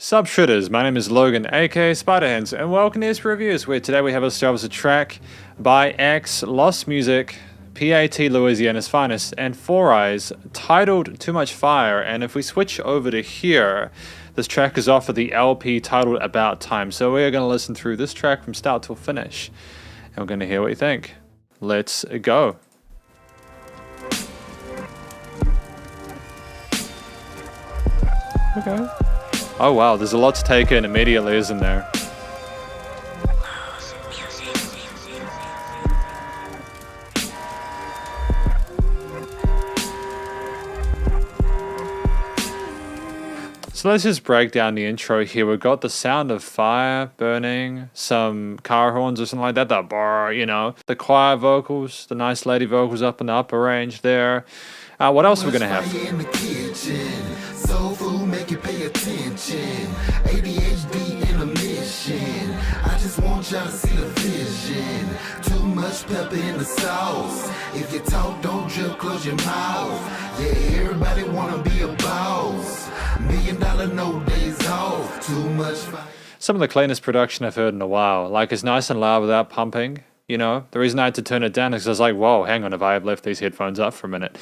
Sup Shredders, my name is Logan aka Spiderhands and welcome to this Reviews, where today we have ourselves a track by X, Lost Music, PAT Louisiana's Finest, and Four Eyes titled Too Much Fire. And if we switch over to here, this track is off of the LP titled About Time. So we're going to listen through this track from start till finish and we're going to hear what you think. Let's go. Okay. Oh wow, there's a lot to take in immediately, isn't there? So let's just break down the intro here. We've got the sound of fire burning, some car horns or something like that, that bar, you know, the choir vocals, the nice lady vocals up in the upper range there. What else are we gonna have? Soul food make you pay attention. ADHD in a mission. I just want y'all to see the vision. Too much pepper in the sauce. If you talk, don't drip, close your mouth. Yeah, everybody wanna be a boss. $1 million, no days off. Too much fire. Some of the cleanest production I've heard in a while. Like, it's nice and loud without pumping. You know, the reason I had to turn it down is because I was like, whoa, hang on, if I have left these headphones up for a minute.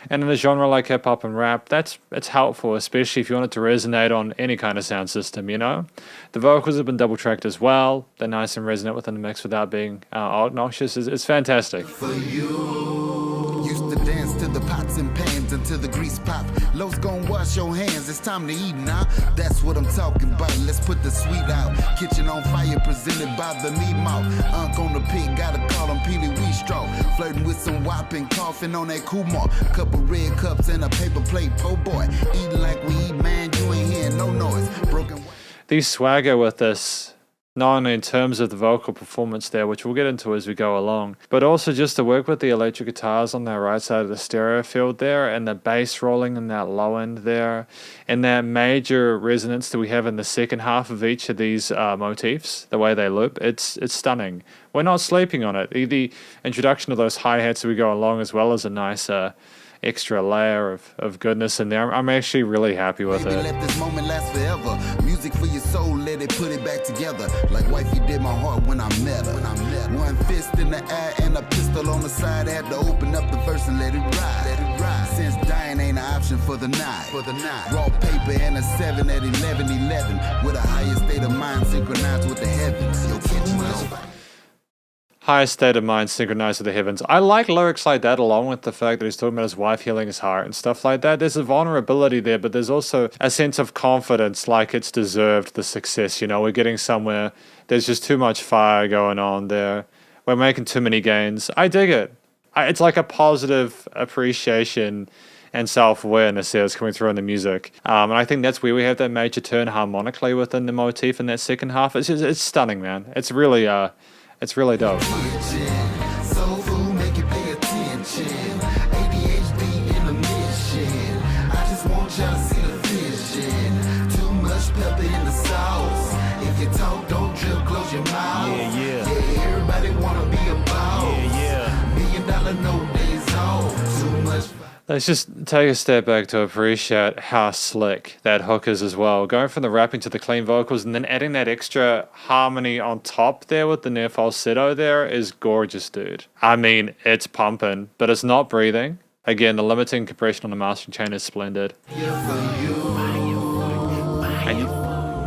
And in a genre like hip hop and rap, it's helpful, especially if you want it to resonate on any kind of sound system, you know? The vocals have been double tracked as well. They're nice and resonant within the mix without being obnoxious. It's fantastic. For you, used to dance to the pots and pans until the grease pop. Lowe's gon' wash your hands, it's time to eat now. That's what I'm talking about, let's put the sweet out. Kitchen on fire, presented by the meat mouth. Unk on the pig, gotta call him Peely Wee Straw. Flirting with some whopping, coughing on that Kumar. Couple red cups and a paper plate, po' boy. Eating like we eat, man, you ain't hearing no noise. Broken. The swagger with this, not only in terms of the vocal performance there, which we'll get into as we go along, but also just to work with the electric guitars on that right side of the stereo field there, and the bass rolling in that low end there, and that major resonance that we have in the second half of each of these motifs, the way they loop, it's stunning. We're not sleeping on it. The introduction of those hi-hats as we go along, as well as a nice extra layer of goodness in there. I'm actually really happy with it. Let this moment last forever. Music for your soul, let it put it back together. Like wifey did my heart when I met her. One fist in the air and a pistol on the side. Had to open up the verse and let it ride. Since dying ain't an option for the night. Raw paper and a 7 at 11:11. With a higher state of mind synchronized with the heavens. Yo, catch me. Highest state of mind synchronized with the heavens. I like lyrics like that, along with the fact that he's talking about his wife healing his heart and stuff like that. There's a vulnerability there, but there's also a sense of confidence, like it's deserved the success. You know, we're getting somewhere. There's just too much fire going on there. We're making too many gains. I dig it. It's like a positive appreciation and self-awareness there is coming through in the music. And I think that's where we have that major turn harmonically within the motif in that second half. It's stunning, man. It's really dope. Soul food make you pay attention. ADHD in a mission. I just want y'all to see the vision. Too much pepper in the sauce. If you talk, don't drip, close your mouth. Yeah, everybody wanna be a boss. $1 million, no days off. Too much. Let's just take a step back to appreciate how slick that hook is as well. Going from the rapping to the clean vocals and then adding that extra harmony on top there with the near falsetto there is gorgeous, dude. I mean, it's pumping, but it's not breathing. Again, the limiting compression on the mastering chain is splendid.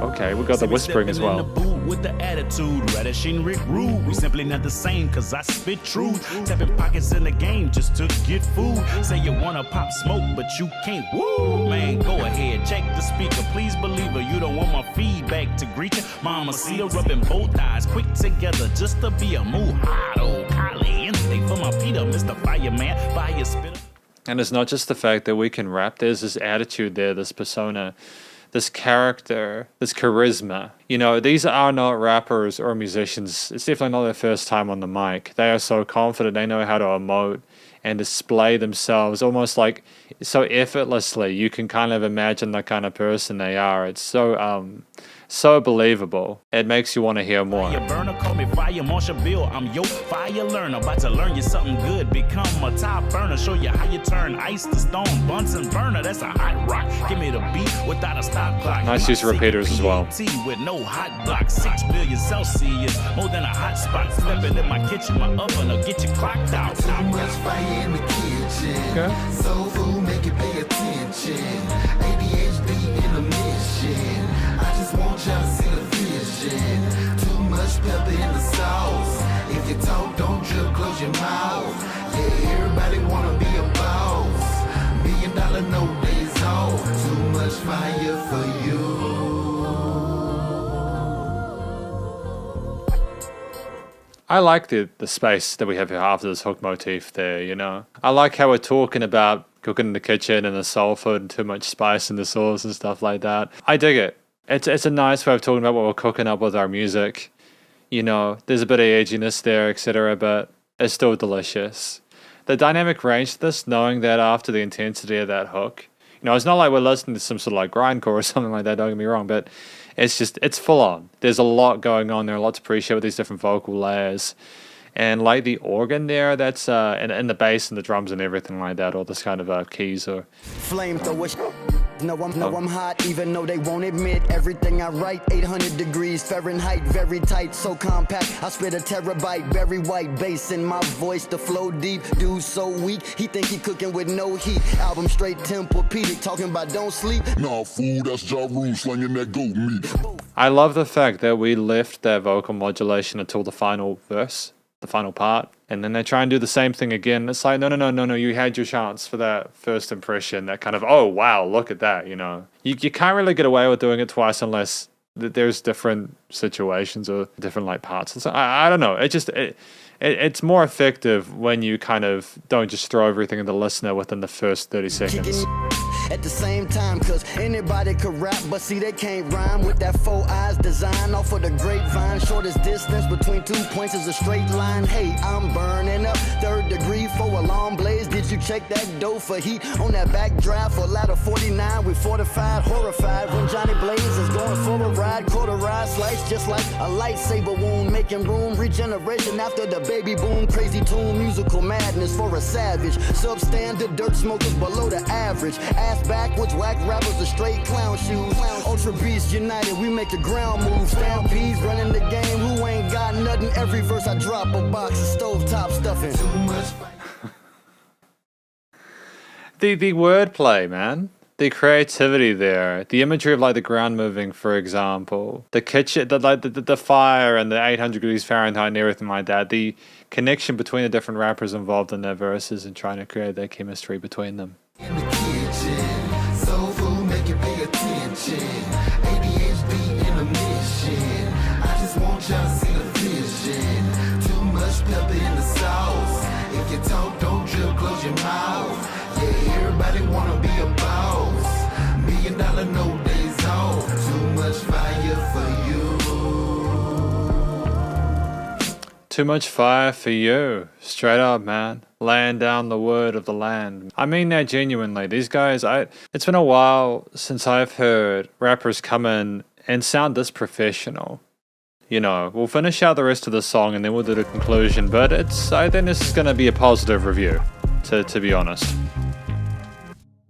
Okay, we got the whispering as well. With the attitude, Radishin Rick Rude. We simply not the same, cause I spit truth. Tapping pockets in the game just to get food. Say you wanna pop smoke, but you can't. Woo! Man, go ahead, check the speaker. Please believe her, you don't want my feedback to greet you. Mama, see her rubbing both eyes quick together just to be a mojado. Caliente for my Peter, Mr. Fireman, fire spitter. And it's not just the fact that we can rap, there's this attitude there, this persona, this character, this charisma. You know, these are not rappers or musicians. It's definitely not their first time on the mic. They are so confident, they know how to emote and display themselves almost like so effortlessly. You can kind of imagine the kind of person they are. It's so believable. It makes you want to hear more. Fire burner, call me Fire Marshall Bill. I'm your fire learner, about to learn you something good. Become a top burner, show you how you turn ice to stone. Bunsen burner, that's a hot rock. Give me the beat without a stop clock. Nice use of repeaters as well. With no hot block, 6 billion Celsius, more than a hot spot. Stepping in my kitchen, my oven will get you clocked out. Too much fire in the kitchen. Okay. Soul food, make you pay attention. ADHD in a mission. I just want y'all to see the vision. Too much pepper in the sauce. If you talk, don't drip, close your mouth. Yeah, everybody wanna be a boss. $1 million, no days off. Too much fire for you. I like the space that we have here after this hook motif there, you know. I like how we're talking about cooking in the kitchen and the soul food and too much spice in the sauce and stuff like that. I dig it. It's a nice way of talking about what we're cooking up with our music. You know, there's a bit of edginess there, etc., but it's still delicious. The dynamic range to this, knowing that after the intensity of that hook, you know, it's not like we're listening to some sort of like grindcore or something like that, don't get me wrong, but it's full on. There's a lot going on there, a lot to appreciate with these different vocal layers. And like the organ there, that's and the bass and the drums and everything like that, all this kind of keys or flamethrower. No, I'm hot, even though they won't admit everything I write. 800 degrees Fahrenheit, very tight, so compact. I spit a terabyte, very white bass in my voice. The flow deep, dude so weak. He think he cooking with no heat. Album straight Tempur-Pedic, talking about don't sleep. Nah, fool, that's Ja Rule slinging that goat meat. I love the fact that we left that vocal modulation until the final verse, the final part, and then they try and do the same thing again. It's like, no, you had your chance for that first impression, that kind of, oh wow, look at that, you know. You can't really get away with doing it twice unless there's different situations or different like parts. So I don't know, it's more effective when you kind of don't just throw everything at the listener within the first 30 seconds. At the same time, cause anybody could rap, but see they can't rhyme with that 4 eyes design off of the grapevine. Shortest distance between 2 points is a straight line. Hey, I'm burning up 3rd degree for a long blaze. Did you check that dough for heat on that backdraft for ladder 49? We fortified, horrified when Johnny Blaze is going for a ride. Cauterized slice just like a lightsaber wound, making room, regeneration after the baby boom. Crazy tune, musical madness for a savage. Substandard dirt smokers below the average. Ass backwards, whack rappers are straight clown shoes. Ultra Beast United, we make the ground move. Stampedes running the game, who ain't got nothing? Every verse I drop a box of stovetop stuffing. Too much. The wordplay, man. The creativity there, the imagery of like the ground moving, for example, the kitchen, the fire and the 800 degrees Fahrenheit and everything like that, the connection between the different rappers involved in their verses and trying to create that chemistry between them. In the kitchen, soul food, make you pay attention. ADHD in a mission. I just want y'all to see the vision. Too much pepper in the sauce. If you talk, don't drip, close your mouth. Yeah, everybody wanna be a boss. $1 million, no days off. Too much fire for you. Too much fire for you. Straight up, man. Laying down the word of the land. I mean that genuinely. These guys, it's been a while since I've heard rappers come in and sound this professional. You know, we'll finish out the rest of the song and then we'll do the conclusion, but I think this is going to be a positive review, to be honest.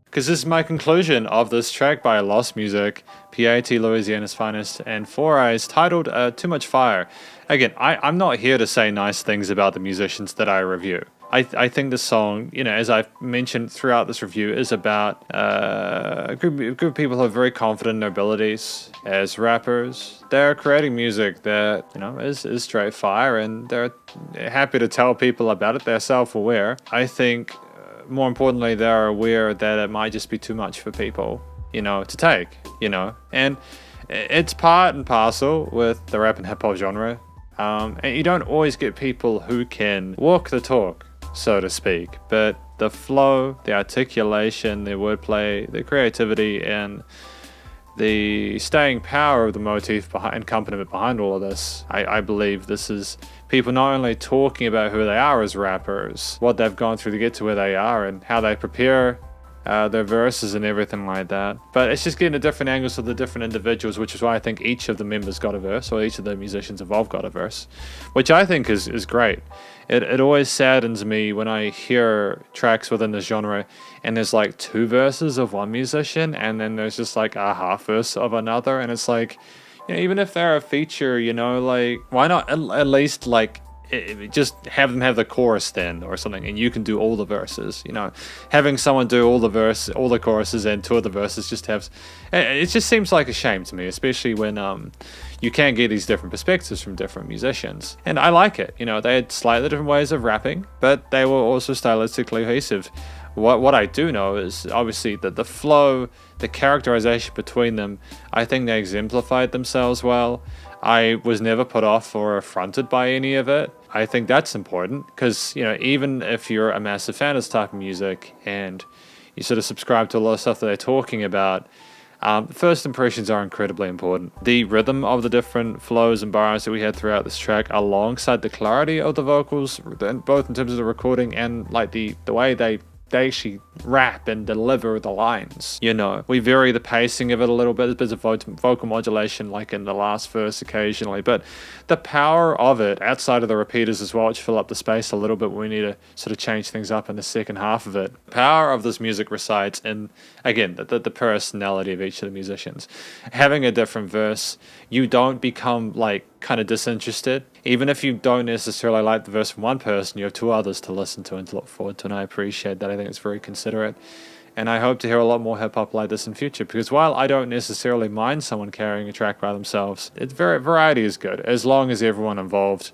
Because this is my conclusion of this track by Lost Music, PAT Louisiana's Finest, and 4 Eyes, titled Too Much Fire. Again, I'm not here to say nice things about the musicians that I review. I think the song, you know, as I've mentioned throughout this review, is about a group of people who are very confident in their abilities as rappers. They're creating music that, you know, is straight fire, and they're happy to tell people about it. They're self-aware. I think, more importantly, they're aware that it might just be too much for people, you know, to take, you know. And it's part and parcel with the rap and hip-hop genre. And you don't always get people who can walk the talk, so to speak, but the flow, the articulation, the wordplay, the creativity, and the staying power of the motif behind accompaniment behind all of this, I believe this is people not only talking about who they are as rappers, what they've gone through to get to where they are, and how they prepare their verses and everything like that. But it's just getting the different angles of the different individuals, which is why I think each of the members got a verse, or each of the musicians involved got a verse, which I think is great. It always saddens me when I hear tracks within this genre and there's like 2 verses of one musician and then there's just like a half verse of another, and it's like, you know, even if they're a feature, you know, like, why not at least like just have them have the chorus then or something, and you can do all the verses. You know, having someone do all the choruses and 2 of the verses just has, it just seems like a shame to me, especially when you can get these different perspectives from different musicians. And I like it. You know, they had slightly different ways of rapping, but they were also stylistically cohesive. What I do know is obviously that the flow, the characterization between them, I think they exemplified themselves well. I was never put off or affronted by any of it. I think that's important because, you know, even if you're a massive fan of this type of music and you sort of subscribe to a lot of stuff that they're talking about, first impressions are incredibly important. The rhythm of the different flows and bars that we had throughout this track, alongside the clarity of the vocals, both in terms of the recording and like the way they actually rap and deliver the lines. You know, we vary the pacing of it a little bit. There's a bit of vocal modulation like in the last verse occasionally, but the power of it outside of the repeaters as well, which fill up the space a little bit when we need to sort of change things up in the second half of it. The power of this music resides in, again, the personality of each of the musicians. Having a different verse, you don't become like kind of disinterested. Even if you don't necessarily like the verse from one person, you have 2 others to listen to and to look forward to, and I appreciate that. I think it's very considerate, and I hope to hear a lot more hip-hop like this in future, because while I don't necessarily mind someone carrying a track by themselves, variety is good, as long as everyone involved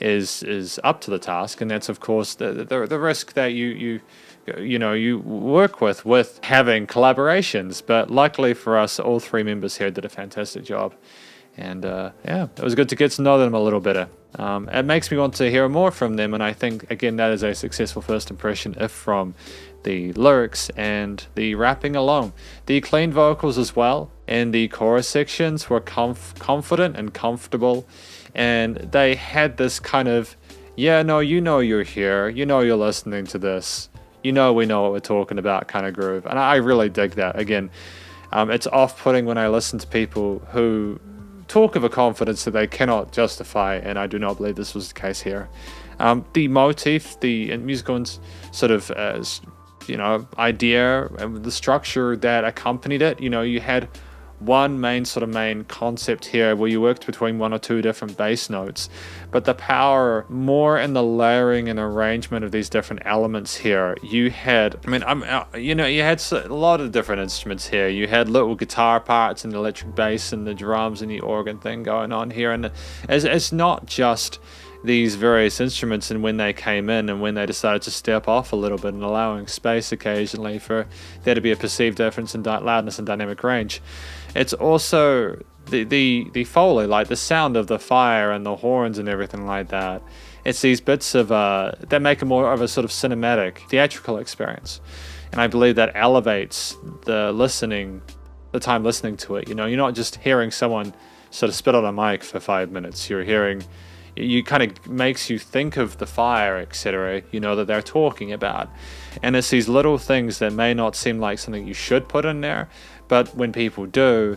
is up to the task, and that's of course the risk that you work with having collaborations. But luckily for us, all 3 members here did a fantastic job. And yeah, it was good to get to know them a little better. It makes me want to hear more from them, and I think, again, that is a successful first impression, if from the lyrics and the rapping alone. The clean vocals as well, and the chorus sections were confident and comfortable, and they had this kind of, yeah, no, you know you're here, you know you're listening to this, you know we know what we're talking about kind of groove, and I really dig that. Again, it's off-putting when I listen to people who talk of a confidence that they cannot justify, and I do not believe this was the case here. The motif, the musical sort of idea, and the structure that accompanied it, you know, you had one main concept here where you worked between 1 or 2 different bass notes, but the power more in the layering and arrangement of these different elements here. You had, you had a lot of different instruments here. You had little guitar parts and the electric bass and the drums and the organ thing going on here, and it's not just these various instruments and when they came in and when they decided to step off a little bit and allowing space occasionally for there to be a perceived difference in loudness and dynamic range. It's also the Foley, like the sound of the fire and the horns and everything like that. It's these bits of that make it more of a sort of cinematic, theatrical experience, and I believe that elevates the time listening to it. You know, you're not just hearing someone sort of spit on a mic for 5 minutes. You're hearing, you kind of makes you think of the fire, etc., you know, that they're talking about. And it's these little things that may not seem like something you should put in there, but when people do,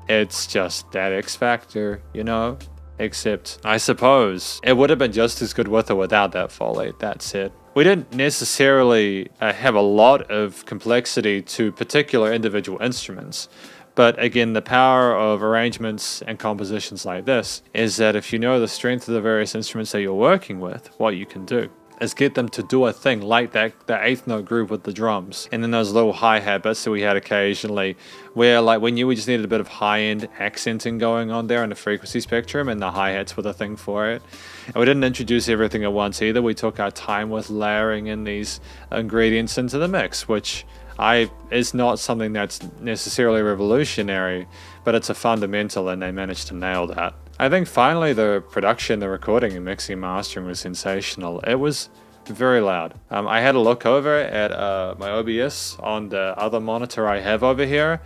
it's just that X factor, you know? Except, I suppose, it would have been just as good with or without that Foley. That said, we didn't necessarily have a lot of complexity to particular individual instruments. But again, the power of arrangements and compositions like this is that if you know the strength of the various instruments that you're working with, what you can do is get them to do a thing like that 8th note groove with the drums, and then those little hi-hat bits that we had occasionally where like we knew we just needed a bit of high-end accenting going on there in the frequency spectrum, and the hi-hats were the thing for it. And we didn't introduce everything at once either. We took our time with layering in these ingredients into the mix, which it's not something that's necessarily revolutionary, but it's a fundamental, and they managed to nail that. I think finally the production, the recording and mixing and mastering was sensational. It was very loud. I had a look over at my OBS on the other monitor I have over here.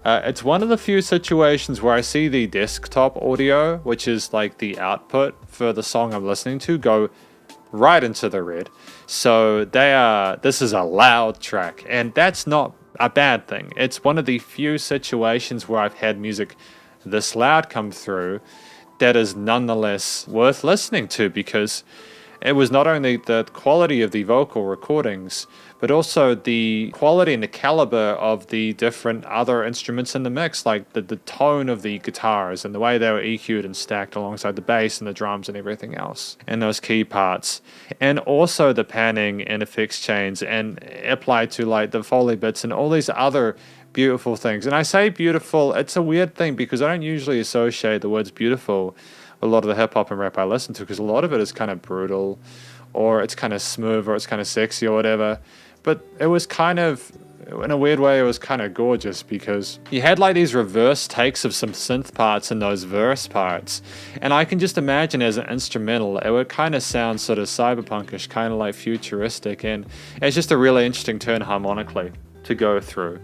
It's one of the few situations where I see the desktop audio, which is like the output for the song I'm listening to, go right into the red. So this is a loud track, and that's not a bad thing. It's one of the few situations where I've had music this loud come through that is nonetheless worth listening to, because it was not only the quality of the vocal recordings, but also the quality and the caliber of the different other instruments in the mix, like the tone of the guitars and the way they were EQ'd and stacked alongside the bass and the drums and everything else, and those key parts. And also the panning and effects chains, and applied to like the Foley bits and all these other beautiful things. And I say beautiful, it's a weird thing because I don't usually associate the words beautiful with a lot of the hip hop and rap I listen to, because a lot of it is kind of brutal, or it's kind of smooth, or it's kind of sexy or whatever. But it was kind of, in a weird way, it was kind of gorgeous, because you had like these reverse takes of some synth parts in those verse parts, and I can just imagine as an instrumental it would kind of sound sort of cyberpunkish, kind of like futuristic, and it's just a really interesting turn harmonically to go through.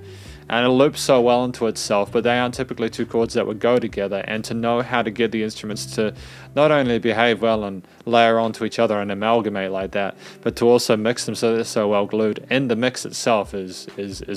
And it loops so well into itself, but they aren't typically two chords that would go together. And to know how to get the instruments to not only behave well and layer onto each other and amalgamate like that, but to also mix them so they're so well glued, and the mix itself is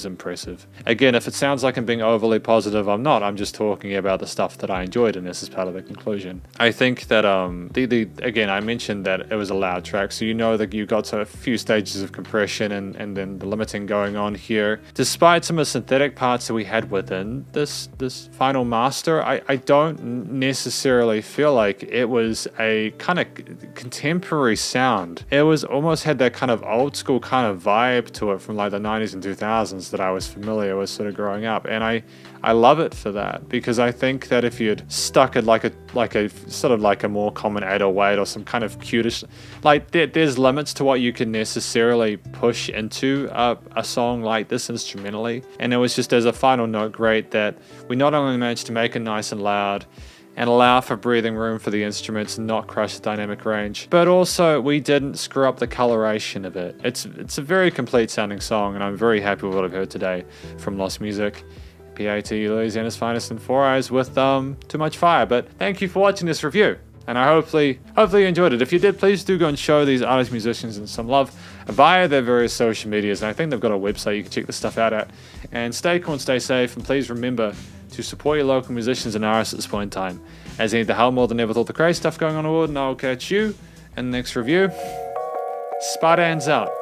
impressive. Again, if it sounds like I'm being overly positive, I'm not. I'm just talking about the stuff that I enjoyed, and this is part of the conclusion. I think that again, I mentioned that it was a loud track, so you know that you got to a few stages of compression and then the limiting going on here. Despite some of the synthetic parts that we had within this final master, I don't necessarily feel like it was a kind of contemporary sound. It was almost had that kind of old school kind of vibe to it from like the 90s and 2000s that I was familiar with sort of growing up, and I love it for that, because I think that if you'd stuck it like a sort of like a more common 808 or some kind of cutish, like there's limits to what you can necessarily push into a song like this instrumentally. And it was just, as a final note, great that we not only managed to make it nice and loud and allow for breathing room for the instruments and not crush the dynamic range, but also we didn't screw up the coloration of it. It's a very complete sounding song, and I'm very happy with what I've heard today from Lost Music. PAT, Louisiana's finest in 4 Eyes with Too Much Fire. But thank you for watching this review, and I hopefully you enjoyed it. If you did, please do go and show these artists, musicians, and some love via their various social medias, and I think they've got a website you can check this stuff out at. And stay cool and stay safe, and please remember to support your local musicians and artists at this point in time, as they need the help more than ever with all the crazy stuff going on in the world. And I'll catch you in the next review. Spartans out.